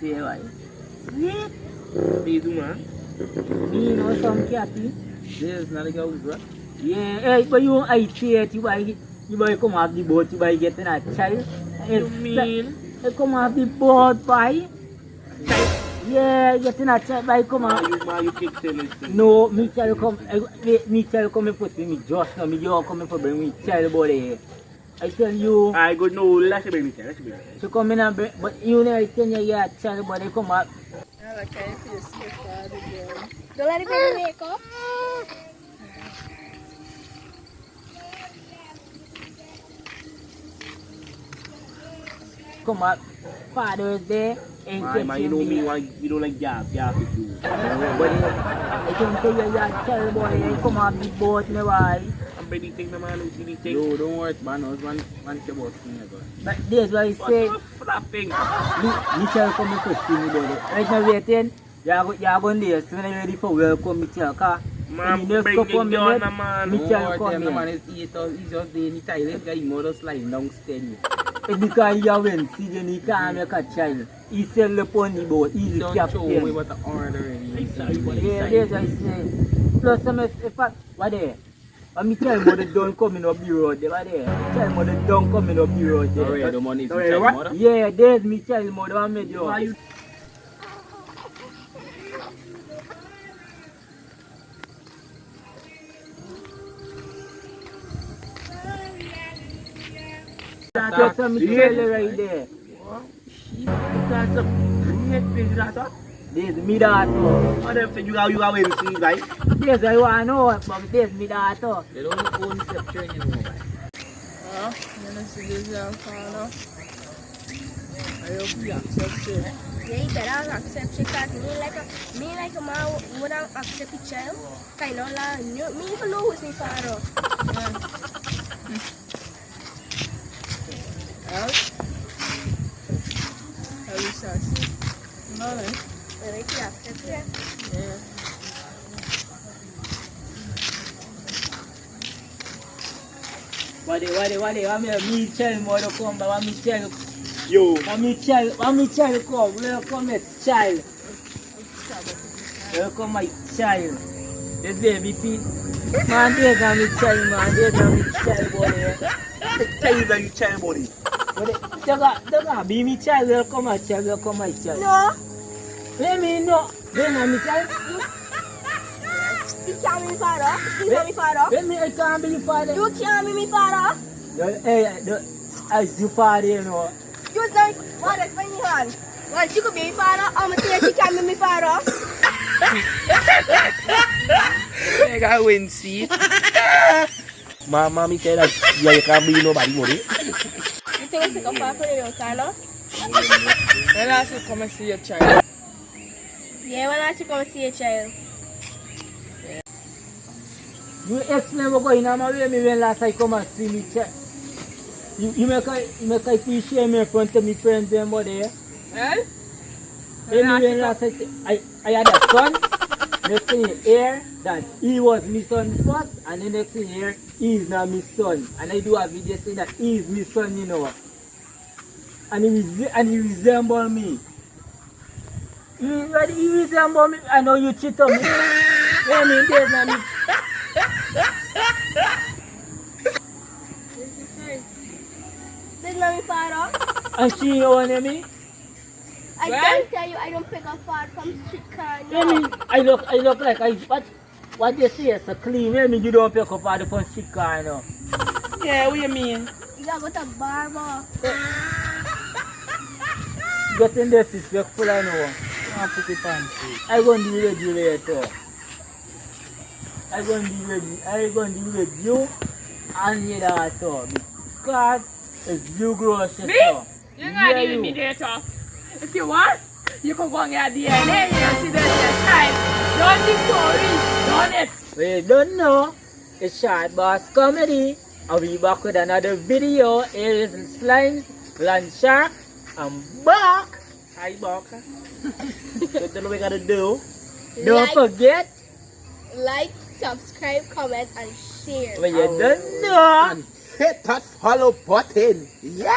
say, why? Sweet. Please, man. Me know some catty. There's not a girl, bro. Yeah, hey, but you I cheat, you buy come off the boat, you buy getting a child. You mean? You come off the boat, boy. Yeah, getting a child, boy, come on. You kick tennis. No, me child come, me child come and put me just now, me you come for bring me child body. I tell you. I go no, let's bring me there, let's bring me there. So come in and bring, but you know I tell you, yeah, child body come up. I like how you feel sick for the girl. Don't let it bring makeup. Come up, Father's Day. Man, you know me, you don't like jab with you. But I can tell you, yeah, child body, come up the boat, me why. I'm ready to take the man, see the thing. Yo, don't worry, man. One about me, But this why I say, What's flapping? me child come and put me body. Right now waiting, you're going there, so when I'm ready for welcome, me child, car. Man, bring it down, man. Me Don't child worry, come man. here. He's just there in the toilet. Guy, mother sliding down steady. Because you win, see, then he can't make a child. He sell the pony boat, he's the Don't show me captain. what the order already. Yeah, there's what I say. Plus, in fact, what there? And me tell mother don't coming up the road there, what there? Me tell mother don't coming up the road there. Alright, the money is Alright, child what? mother. Yeah, there's me child mother and me do. Why you That's what me tell you right there. That's a Netflix that. There's me daughter. What if you are waiting to see, right? There's I want to know, but there's me daughter. They don't own structure anymore. You know, see this father. I hope you accept it. Yeah, you better accept it because me like a man wouldn't accept a child. Kind of like, me even know who's my father. Else? How you say? No, no. But if you accept it, Yeah. What me child mother come, but what me child, Yo. what me child come, welcome my child. Welcome my child. The baby feet. Man, there's my child, man, there's my child boy. Tell you that you child body. But they got be me child, welcome my child, welcome my child. no, Let me know. Then my child. you can't be my father. You can't be my father. Let me, I can't be your father. You can't be my father. Hey, as your father, you know. You say, what is my hand? Well, she could be my father. I'm going to say she can't be my father. I got win, see. Mommy tell that you can't be nobody, buddy. You think it's like a father for the young child, no? When last you come and see your child? Yeah, when I should come and see a child. You explain what going on with me when last I come and see me check. You make I appreciate me in front of my friends and body. Eh? When last I had a son, next thing you hear that he was my son first, and the next thing you hear he is not my son. And I do a video saying that he is my son, you know. And he resemble me. He resemble me. I know you cheat on me. I mean, there's not me. This is not my father. And she own me. I can't tell you I don't pick a father from street car. I mean, I look like what they say is a clean. I mean, you don't pick up for the first street car, you know. Yeah, what you mean? You gotta go to barber. Getting disrespectful, I know. I'll put it on. I gonna be with you later. I gonna be with you and your daughter because it's you grocery Me? store. You're not giving me data. If you want, you can go and get DNA and see that your child. Don't the story. Don't it. We don't know. It's Short Boss Comedy. I'll be back with another video. Here is Slime, Land Shark, I'm back. Hi, Bok. What do we gotta do? Don't Like, forget, like, subscribe, comment, and share. when you don't know. Hit that follow button. Yeah.